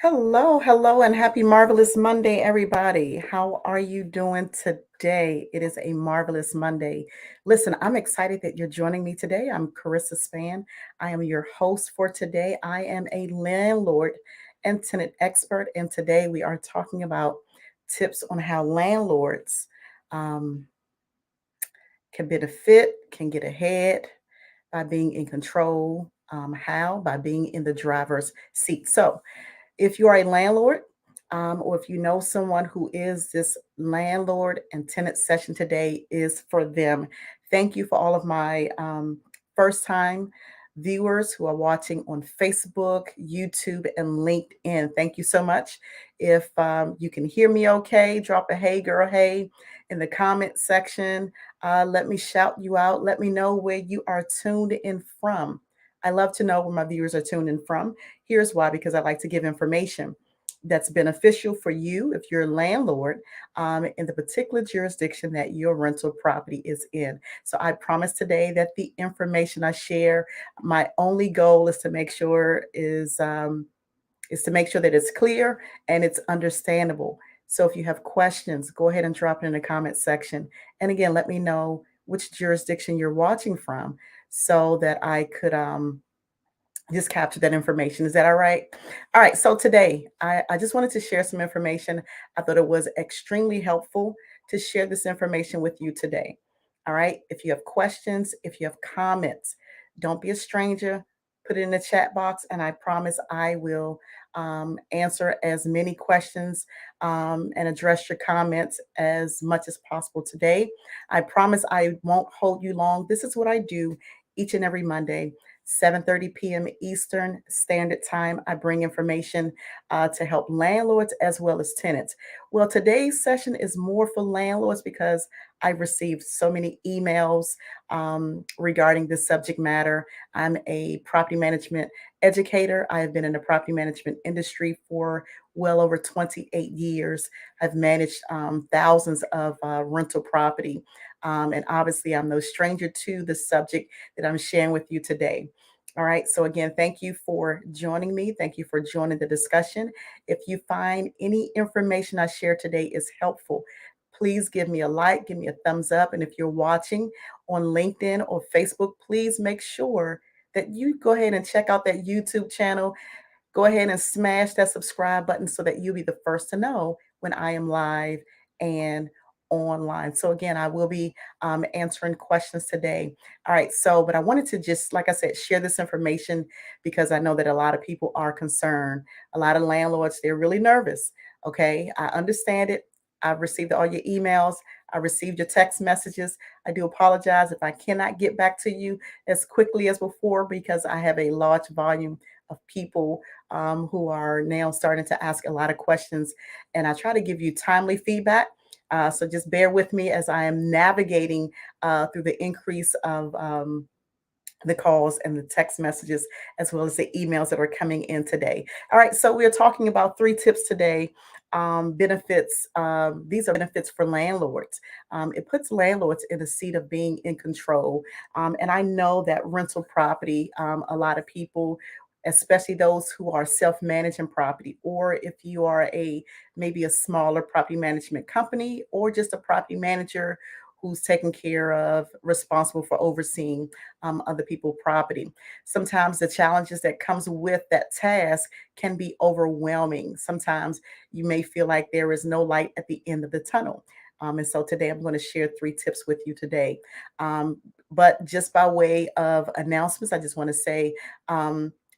Hello, hello, and happy marvelous Monday, everybody. How are you doing today? It is a marvelous Monday. Listen, I'm excited that you're joining me today. I'm Karissa Spann. I am your host for today. I am a landlord and tenant expert, and today we are talking about tips on how landlords um, can benefit, can get ahead by being in control. How? By being in the driver's seat. So, if you are a landlord, or if you know someone who is, this landlord and tenant session today is for them. Thank you for all of my first time viewers who are watching on Facebook, YouTube, and LinkedIn. Thank you so much. If you can hear me okay, drop a hey girl, hey in the comment section. Let me shout you out. Let me know where you are tuned in from. I love to know where my viewers are tuned in from. Here's why: because I like to give information that's beneficial for you if you're a landlord in the particular jurisdiction that your rental property is in. So I promise today that the information I share, my only goal is to make sure is to make sure that it's clear and it's understandable. So if you have questions, go ahead and drop it in the comment section. And again, let me know which jurisdiction you're watching from so that I could just capture that information. Is that all right? All right. So today, I just wanted to share some information. I thought it was extremely helpful to share this information with you today. All right. If you have questions, if you have comments, don't be a stranger. Put it in the chat box, and I promise I will answer as many questions and address your comments as much as possible today. I promise I won't hold you long. This is what I do each and every Monday. 7:30 p.m. Eastern Standard Time. I bring information to help landlords as well as tenants. Well, today's session is more for landlords because I've received so many emails regarding this subject matter. I'm a property management educator. I have been in the property management industry for well over 28 years. I've managed thousands of rental property. And obviously, I'm no stranger to the subject that I'm sharing with you today. All right. So, again, thank you for joining me. Thank you for joining the discussion. If you find any information I share today is helpful, please give me a like, give me a thumbs up. And if you're watching on LinkedIn or Facebook, please make sure that you go ahead and check out that YouTube channel. Go ahead and smash that subscribe button so that you'll be the first to know when I am live and online. So again, I will be answering questions today. All right. So, but I wanted to just, like I said, share this information because I know that a lot of people are concerned. A lot of landlords, they're really nervous. Okay. I understand it. I've received all your emails. I received your text messages. I do apologize if I cannot get back to you as quickly as before because I have a large volume of people who are now starting to ask a lot of questions. And I try to give you timely feedback. So just bear with me as I am navigating through the increase of the calls and the text messages, as well as the emails that are coming in today. All right, so we're talking about 3 tips today. Benefits. These are benefits for landlords. It puts landlords in the seat of being in control. And I know that rental property, a lot of people, especially those who are self-managing property, or if you are a maybe a smaller property management company, or just a property manager who's taking care of, responsible for overseeing other people's property. Sometimes the challenges that comes with that task can be overwhelming. Sometimes you may feel like there is no light at the end of the tunnel. And so today I'm going to share 3 tips with you today. Um, but just by way of announcements, I just want to say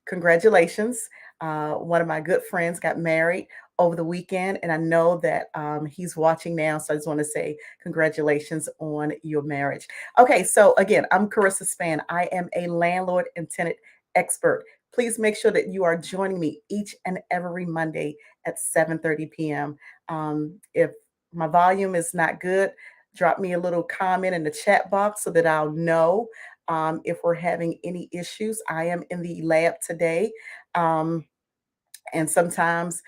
congratulations. One of my good friends got married over the weekend, and I know that he's watching now. So I just want to say congratulations on your marriage. Okay, so again, I'm Karissa Spann. I am a landlord and tenant expert. Please make sure that you are joining me each and every Monday at 7:30 p.m. If my volume is not good, drop me a little comment in the chat box so that I'll know if we're having any issues. I am in the lab today. Um, and sometimes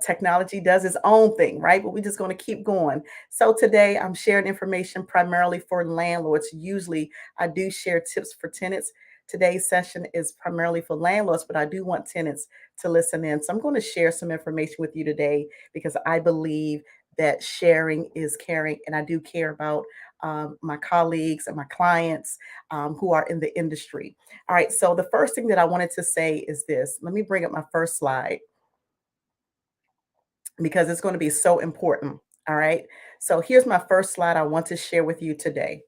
technology does its own thing, right? But we're just going to keep going. So today I'm sharing information primarily for landlords. Usually I do share tips for tenants. Today's session is primarily for landlords, but I do want tenants to listen in. So I'm going to share some information with you today because I believe that sharing is caring, and I do care about my colleagues and my clients who are in the industry. All right, so the first thing that I wanted to say is this. Let me bring up my first slide because it's going to be so important. All right, so here's my first slide I want to share with you today.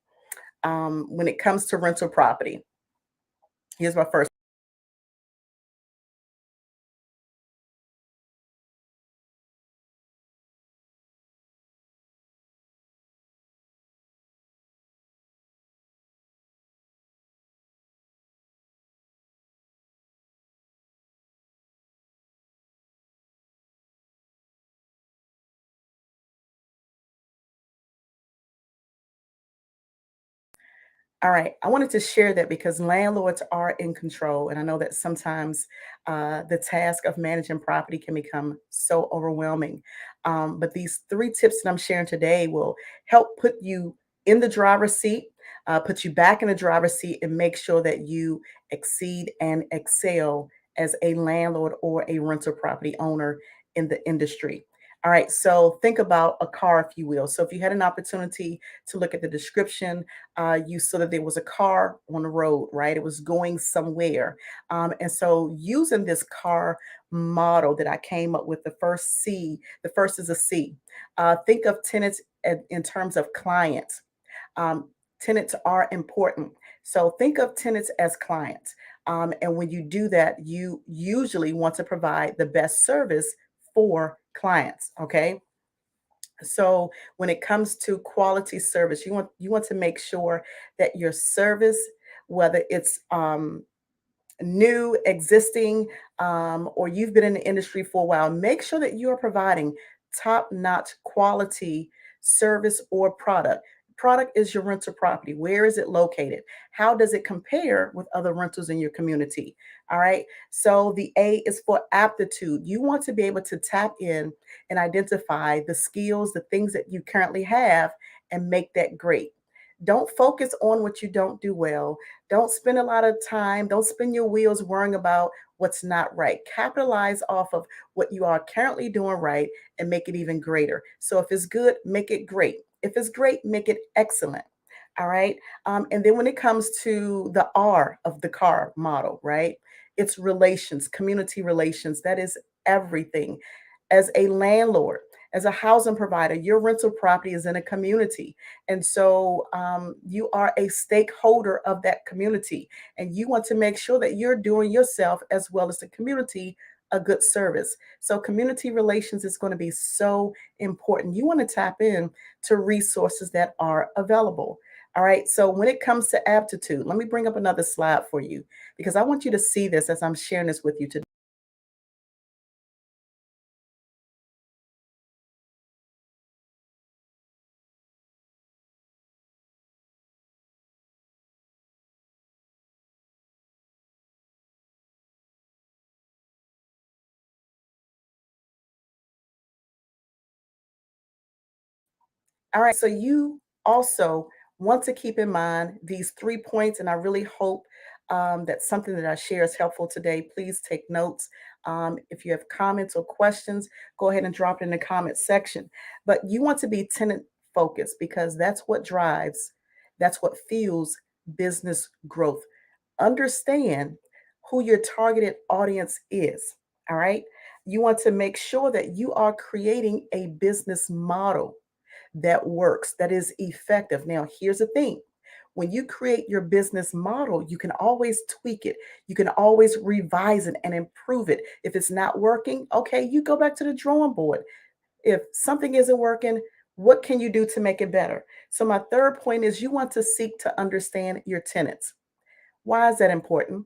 When it comes to rental property, here's my first. All right, I wanted to share that because landlords are in control, and I know that sometimes the task of managing property can become so overwhelming. But these three tips that I'm sharing today will help put you in the driver's seat, put you back in the driver's seat, and make sure that you exceed and excel as a landlord or a rental property owner in the industry. All right, so think about a car, if you will. So if you had an opportunity to look at the description, you saw that there was a car on the road, right? It was going somewhere. And so, using this car model that I came up with, the first C, the first is a C. Think of tenants in terms of clients. Um, Tenants are important. So, think of tenants as clients. And when you do that, you usually want to provide the best service for clients. Okay, so when it comes to quality service, you want to make sure that your service, whether it's new, existing, or you've been in the industry for a while, make sure that you are providing top-notch quality service or product. Product is your rental property. Where is it located? How does it compare with other rentals in your community? All right. So the A is for aptitude. You want to be able to tap in and identify the skills, the things that you currently have, and make that great. Don't focus on what you don't do well. Don't spend a lot of time, don't spin your wheels worrying about what's not right. Capitalize off of what you are currently doing right and make it even greater. So if it's good, make it great. If it's great, make it excellent. All right. And then when it comes to the R of the car model, right? It's relations, community relations. That is everything. As a landlord, as a housing provider, your rental property is in a community. And so you are a stakeholder of that community. And you want to make sure that you're doing yourself as well as the community a good service. So community relations is going to be so important. You want to tap in to resources that are available. All right. So when it comes to aptitude, let me bring up another slide for you because I want you to see this as I'm sharing this with you today. All right, so you also want to keep in mind these 3 points, and I really hope that something that I share is helpful today. Please take notes. If you have comments or questions, go ahead and drop it in the comment section. But you want to be tenant focused because that's what fuels business growth. Understand who your targeted audience is. All right. You want to make sure that you are creating a business model that works, that is effective. Now, here's the thing. When you create your business model, you can always tweak it. You can always revise it and improve it. If it's not working, okay, you go back to the drawing board. If something isn't working, what can you do to make it better? So, my third point is you want to seek to understand your tenants. Why is that important?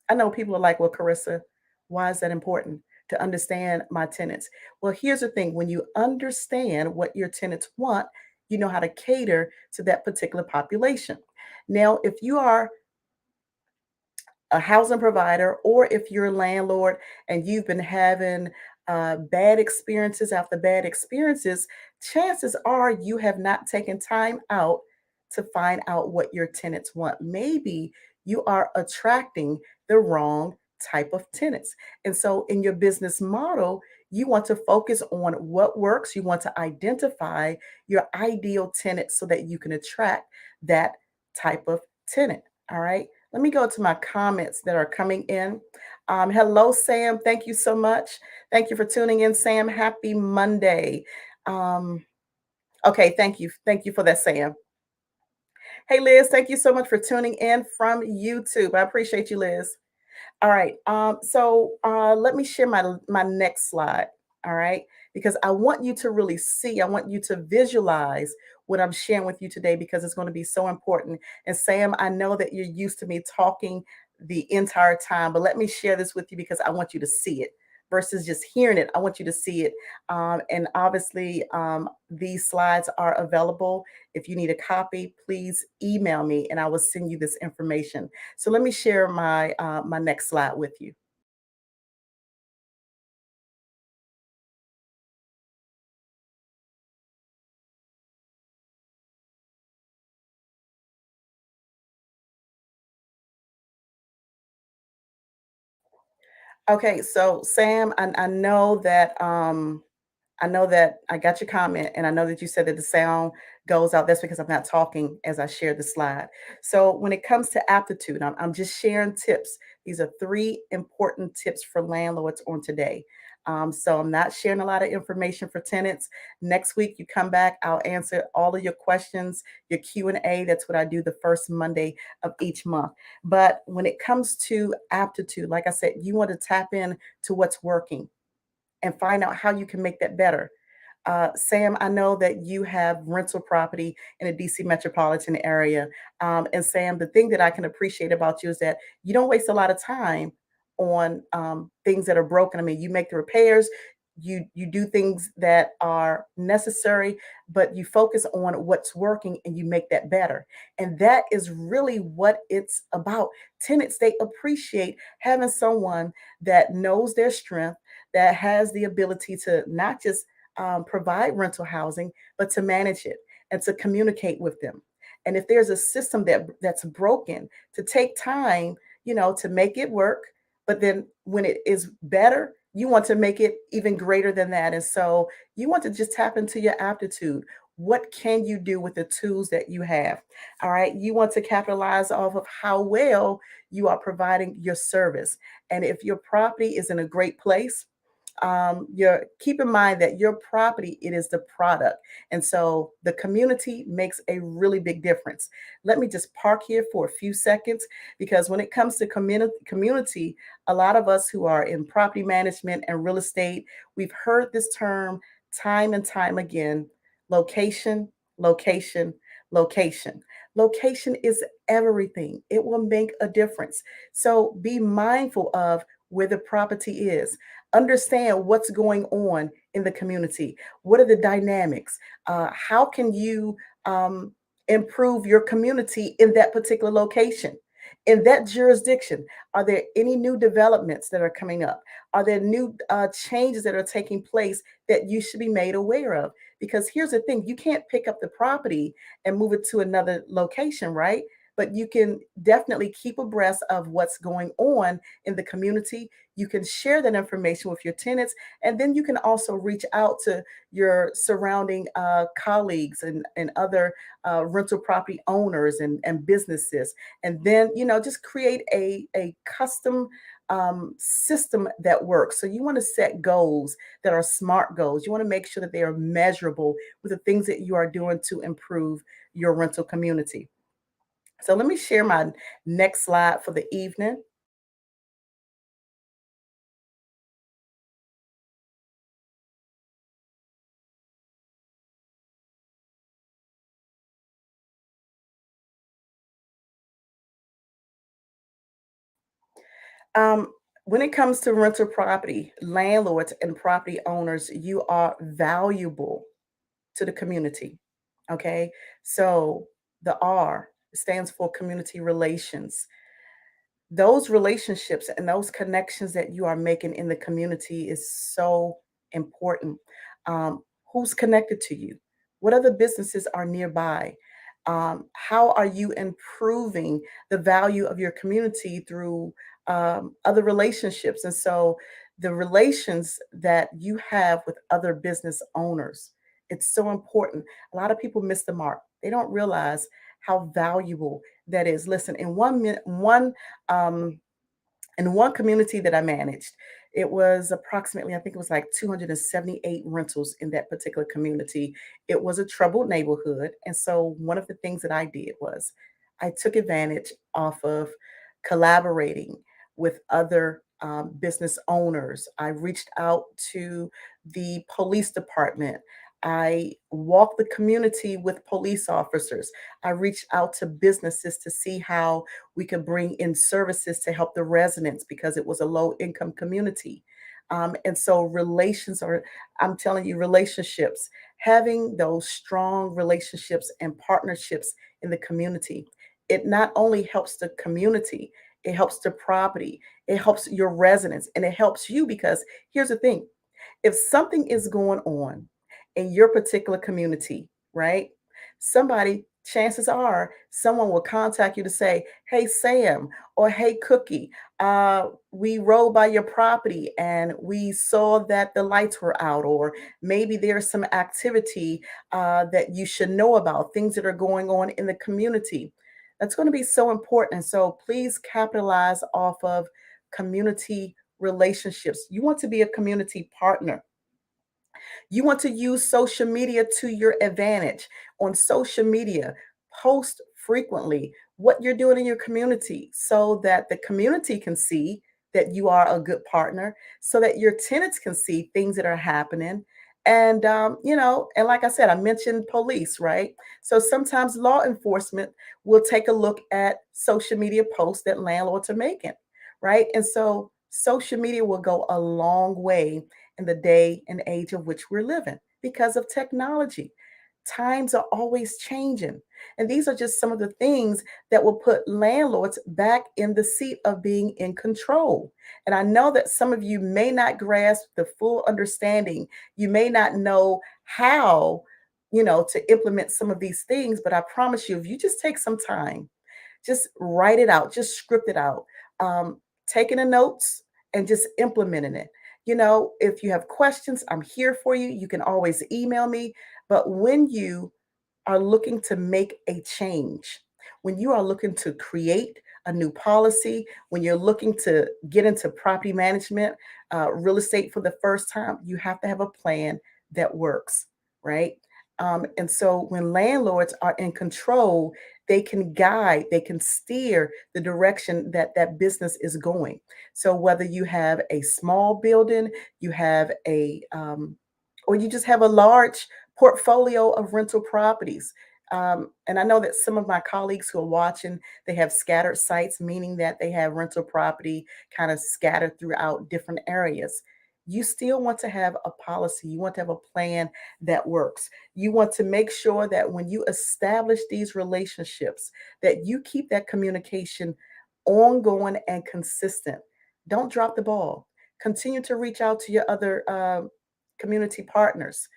I know people are like, well, Karissa, why is that important to understand my tenants? Well, here's the thing when you understand what your tenants want, you know how to cater to that particular population. Now, if you are a housing provider or if you're a landlord and you've been having bad experiences after bad experiences, chances are you have not taken time out to find out what your tenants want. Maybe you are attracting the wrong type of tenants. And so in your business model, you want to focus on what works. You want to identify your ideal tenant so that you can attract that type of tenant. All right. Let me go to my comments that are coming in. Hello, Sam. Thank you so much. Thank you for tuning in, Sam. Happy Monday. Um, okay, thank you. Thank you for that, Sam. Hey, Liz, thank you so much for tuning in from YouTube. I appreciate you, Liz. All right. Let me share my next slide. All right, because I want you to really see. I want you to visualize what I'm sharing with you today because it's going to be so important. And Sam, I know that you're used to me talking the entire time, but let me share this with you because I want you to see it versus just hearing it. I want you to see it. And obviously, these slides are available. If you need a copy, please email me and I will send you this information. So let me share my next slide with you. Okay, so Sam, I know that I got your comment, and I know that you said that the sound goes out. That's because I'm not talking as I share the slide. So when it comes to aptitude, I'm just sharing tips. These are three important tips for landlords on today. So I'm not sharing a lot of information for tenants. Next week, you come back, I'll answer all of your questions, your Q&A. That's what I do the first Monday of each month. But when it comes to aptitude, like I said, you want to tap in to what's working and find out how you can make that better. Sam, I know that you have rental property in a DC metropolitan area. And Sam, the thing that I can appreciate about you is that you don't waste a lot of time on things that are broken. I mean, you make the repairs, you do things that are necessary, but you focus on what's working and you make that better. And that is really what it's about. Tenants, they appreciate having someone that knows their strength, that has the ability to not just provide rental housing, but to manage it and to communicate with them. And if there's a system that's broken, to take time, to make it work. But then when it is better, you want to make it even greater than that. And so you want to just tap into your aptitude. What can you do with the tools that you have? All right. You want to capitalize off of how well you are providing your service. And if your property is in a great place, your keep in mind that your property, it is the product, and so the community makes a really big difference. Let me just park here for a few seconds because when it comes to community, a lot of us who are in property management and real estate, we've heard this term time and time again: location, location, location. Location is everything. It will make a difference. So be mindful of where the property is. Understand what's going on in the community. What are the dynamics? How can you improve your community in that particular location? In that jurisdiction, are there any new developments that are coming up? Are there new changes that are taking place that you should be made aware of? Because here's the thing: you can't pick up the property and move it to another location, right? But you can definitely keep abreast of what's going on in the community. You can share that information with your tenants, and then you can also reach out to your surrounding colleagues and other rental property owners and businesses. And then, just create a custom system that works. So you want to set goals that are SMART goals. You want to make sure that they are measurable with the things that you are doing to improve your rental community. So let me share my next slide for the evening. Um, when it comes to rental property, landlords and property owners, you are valuable to the community. Okay. So the R stands for community relations. Those relationships and those connections that you are making in the community is so important. Who's connected to you? What other businesses are nearby? How are you improving the value of your community through other relationships? And so, the relations that you have with other business owners, it's so important. A lot of people miss the mark. They don't realize how valuable that is. Listen, um, in one community that I managed, it was approximately, I think it was like 278 rentals in that particular community. It was a troubled neighborhood. And so one of the things that I did was I took advantage off of collaborating with other business owners. I reached out to the police department. I walked the community with police officers. I reached out to businesses to see how we could bring in services to help the residents because it was a low income community. And so relations are, I'm telling you, relationships, having those strong relationships and partnerships in the community, it not only helps the community, it helps the property, it helps your residents, and it helps you because here's the thing, if something is going on in your particular community, right? Somebody, chances are, someone will contact you to say, "Hey, Sam," or "Hey, Cookie, we rode by your property and we saw that the lights were out," or maybe there's some activity that you should know about, things that are going on in the community. That's going to be so important. So please capitalize off of community relationships. You want to be a community partner. You want to use social media to your advantage. On social media, post frequently what you're doing in your community so that the community can see that you are a good partner, so that your tenants can see things that are happening. And, and like I said, I mentioned police, right? So sometimes law enforcement will take a look at social media posts that landlords are making, right? And so social media will go a long way in the day and age of which we're living because of technology. Times are always changing. And these are just some of the things that will put landlords back in the seat of being in control. And I know that some of you may not grasp the full understanding. You may not know how, to implement some of these things, but I promise you, if you just take some time, just write it out, just script it out, taking the notes and just implementing it. If you have questions, I'm here for you. You can always email me. But when you are looking to make a change, when you are looking to create a new policy, when you're looking to get into property management, real estate for the first time, you have to have a plan that works, right? And so when landlords are in control, they can guide, they can steer the direction that that business is going. So whether you have a small building, you have or you just have a large portfolio of rental properties. And I know that some of my colleagues who are watching, they have scattered sites, meaning that they have rental property kind of scattered throughout different areas. You still want to have a policy. You want to have a plan that works. You want to make sure that when you establish these relationships, that you keep that communication ongoing and consistent. Don't drop the ball. Continue to reach out to your other community partners.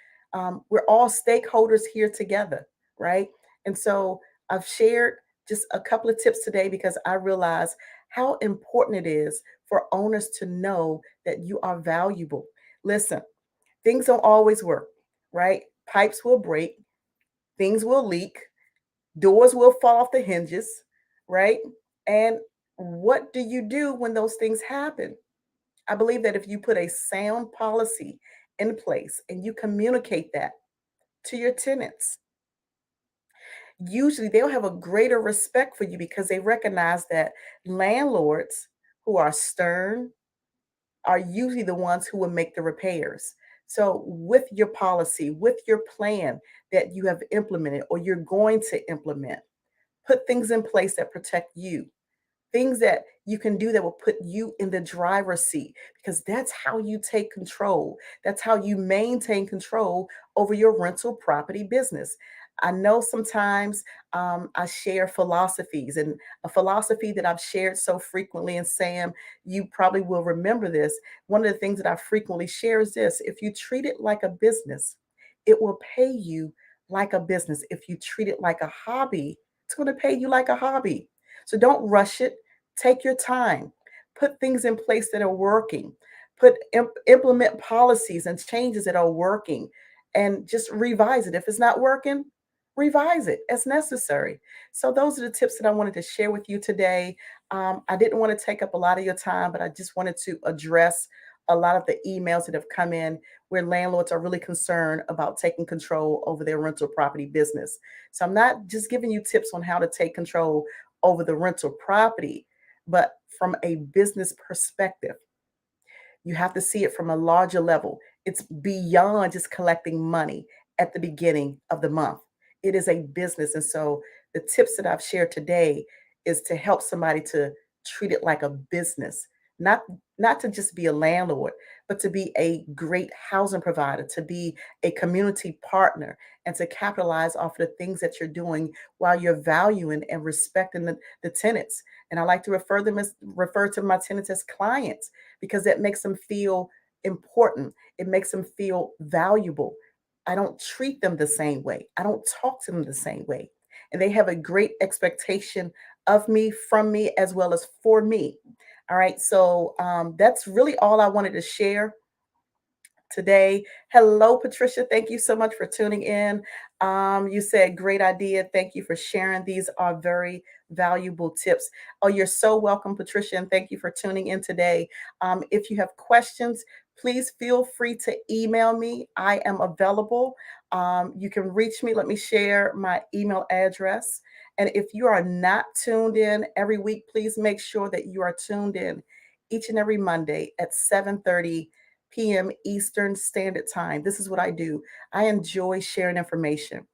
We're all stakeholders here together, right? And so I've shared just a couple of tips today because I realize how important it is for owners to know that you are valuable. Listen, things don't always work, right? Pipes will break, things will leak, doors will fall off the hinges, right? And what do you do when those things happen? I believe that if you put a sound policy in place and you communicate that to your tenants, usually they'll have a greater respect for you because they recognize that landlords who are stern are usually the ones who will make the repairs. So, with your policy, with your plan that you have implemented or you're going to implement, put things in place that protect you, things that you can do that will put you in the driver's seat because that's how you take control. That's how you maintain control over your rental property business. I know sometimes I share philosophies, and a philosophy that I've shared so frequently, and Sam, you probably will remember this. One of the things that I frequently share is this: if you treat it like a business, it will pay you like a business. If you treat it like a hobby, it's going to pay you like a hobby. So don't rush it. Take your time. Put things in place that are working. Implement policies and changes that are working, and just revise it. If it's not working, revise it as necessary. So those are the tips that I wanted to share with you today. I didn't want to take up a lot of your time, but I just wanted to address a lot of the emails that have come in where landlords are really concerned about taking control over their rental property business. So I'm not just giving you tips on how to take control over the rental property, but from a business perspective. You have to see it from a larger level. It's beyond just collecting money at the beginning of the month. It is a business. And so the tips that I've shared today is to help somebody to treat it like a business, not not to just be a landlord, but to be a great housing provider, to be a community partner, and to capitalize off of the things that you're doing while you're valuing and respecting the tenants. And I like to refer to my tenants as clients because that makes them feel important. It makes them feel valuable. I don't treat them the same way. I don't talk to them the same way. And they have a great expectation of me, from me, as well as for me. All right. So that's really all I wanted to share today. Hello, Patricia. Thank you so much for tuning in. You said great idea. Thank you for sharing. These are very valuable tips. Oh, you're so welcome, Patricia, and thank you for tuning in today. If you have questions, please feel free to email me. I am available. You can reach me. Let me share my email address. And if you are not tuned in every week, please make sure that you are tuned in each and every Monday at 7:30 p.m. Eastern Standard Time. This is what I do. I enjoy sharing information.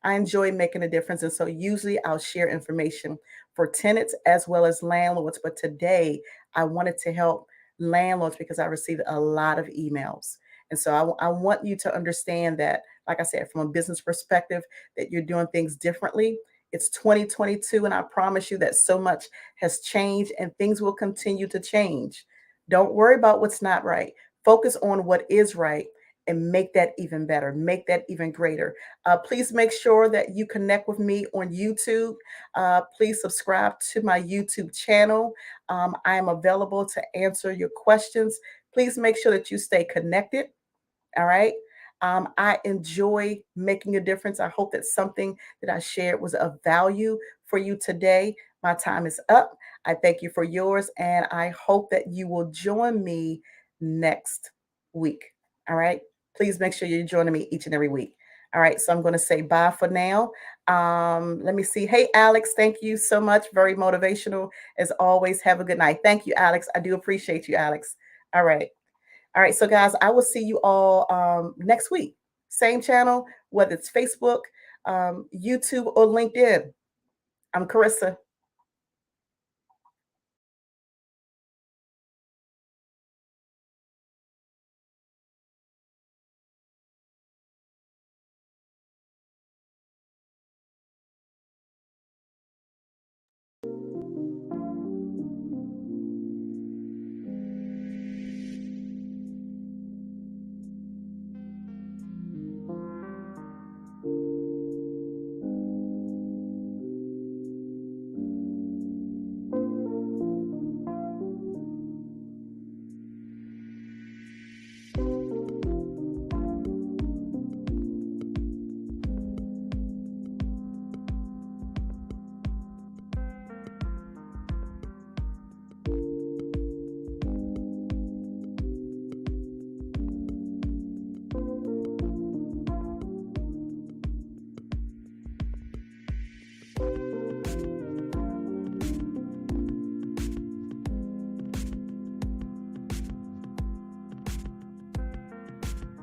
I enjoy making a difference. And so usually I'll share information for tenants as well as landlords. But today I wanted to help landlords because I received a lot of emails. And so I want you to understand that, like I said, from a business perspective, that you're doing things differently. It's 2022, and I promise you that so much has changed and things will continue to change. Don't worry about what's not right. Focus on what is right and make that even better, make that even greater. Please make sure that you connect with me on YouTube. Please subscribe to my YouTube channel. I am available to answer your questions. Please make sure that you stay connected. All right. I enjoy making a difference. I hope that something that I shared was of value for you today. My time is up. I thank you for yours, and I hope that you will join me next week. All right. Please make sure you're joining me each and every week. All right. So I'm going to say bye for now. Let me see. Hey, Alex, thank you so much. Very motivational as always. Have a good night. Thank you, Alex. I do appreciate you, Alex. All right. All right, so guys, I will see you all next week. Same channel, whether it's Facebook, YouTube, or LinkedIn. I'm Karissa.